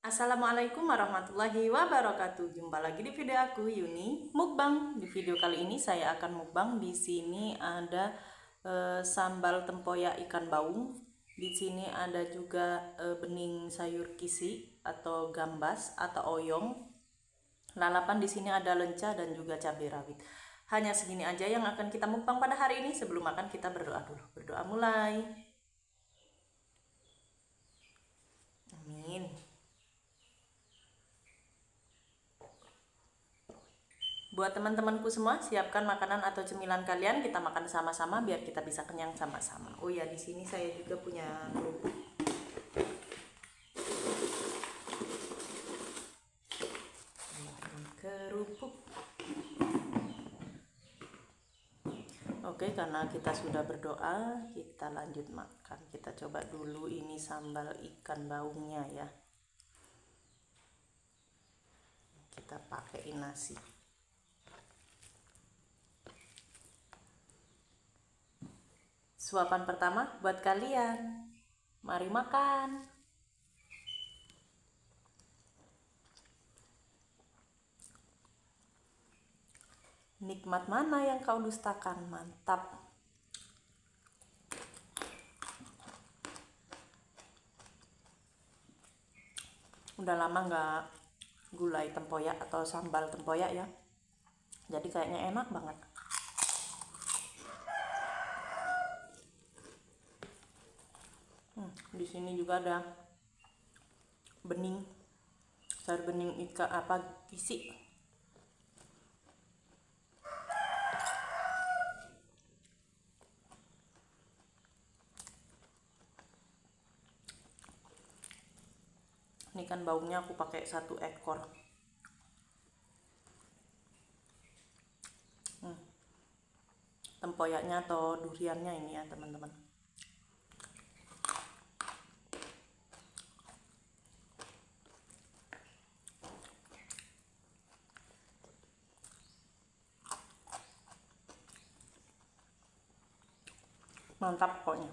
Assalamualaikum warahmatullahi wabarakatuh. Jumpa lagi di video aku Yuni mukbang. Di video kali ini saya akan mukbang. Di sini ada sambal tempoyak ikan baung. Di sini ada juga bening sayur kisi atau gambas atau oyong. Lalapan di sini ada lenca dan juga cabai rawit. Hanya segini aja yang akan kita mukbang pada hari ini. Sebelum makan kita berdoa dulu. Berdoa mulai. Amin. Buat teman-temanku semua, siapkan makanan atau cemilan kalian, kita makan sama-sama biar kita bisa kenyang sama-sama. Oh ya, di sini saya juga punya kerupuk. Kerupuk. Oke, karena kita sudah berdoa, kita lanjut makan. Kita coba dulu ini sambal ikan baungnya ya. Kita pakai nasi. Suapan pertama buat kalian. Mari makan. Nikmat mana yang kau dustakan? Mantap. Udah lama nggak gulai tempoyak atau sambal tempoyak ya. Jadi kayaknya enak banget. Di sini juga ada bening, sayur bening ikan kisi. Ini kan baungnya aku pakai 1 ekor. Tempoyaknya atau duriannya ini ya teman-teman. Mantap pokoknya.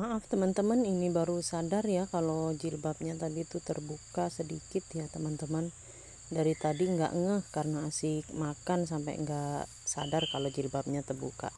Maaf teman-teman, ini baru sadar ya kalau jilbabnya tadi tuh terbuka sedikit ya teman-teman. Dari tadi nggak ngeh karena asik makan sampai nggak sadar kalau jilbabnya terbuka.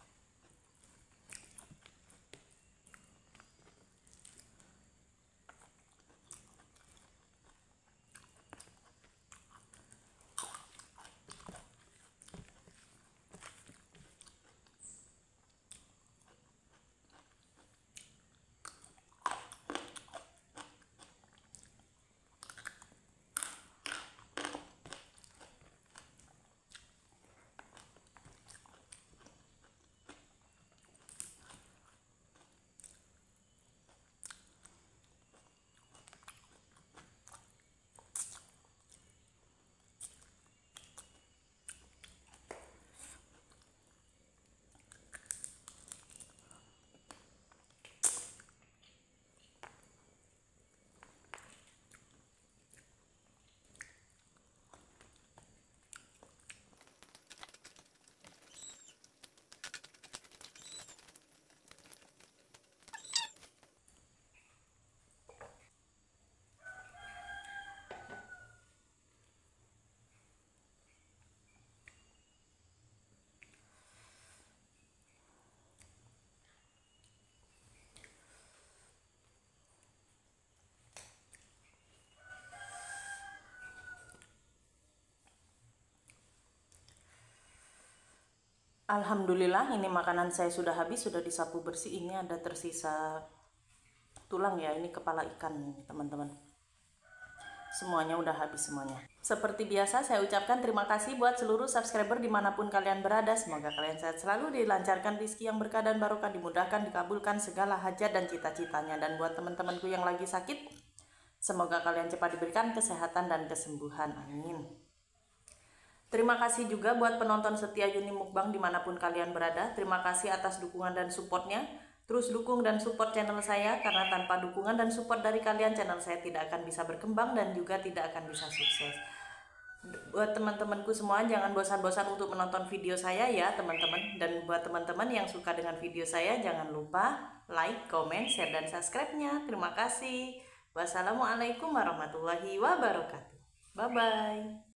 Alhamdulillah, ini makanan saya sudah habis, sudah disapu bersih. Ini ada tersisa tulang ya, ini kepala ikan teman-teman. Semuanya udah habis semuanya. Seperti biasa saya ucapkan terima kasih buat seluruh subscriber dimanapun kalian berada. Semoga kalian sehat selalu, dilancarkan rezeki yang berkah dan barokah, dimudahkan, dikabulkan segala hajat dan cita-citanya. Dan buat teman-temanku yang lagi sakit, semoga kalian cepat diberikan kesehatan dan kesembuhan. Amin. Terima kasih juga buat penonton setia Yuni Mukbang dimanapun kalian berada. Terima kasih atas dukungan dan supportnya. Terus dukung dan support channel saya, karena tanpa dukungan dan support dari kalian, channel saya tidak akan bisa berkembang dan juga tidak akan bisa sukses. Buat teman-temanku semua, jangan bosan-bosan untuk menonton video saya ya teman-teman. Dan buat teman-teman yang suka dengan video saya, jangan lupa like, comment, share, dan subscribe-nya. Terima kasih. Wassalamualaikum warahmatullahi wabarakatuh. Bye-bye.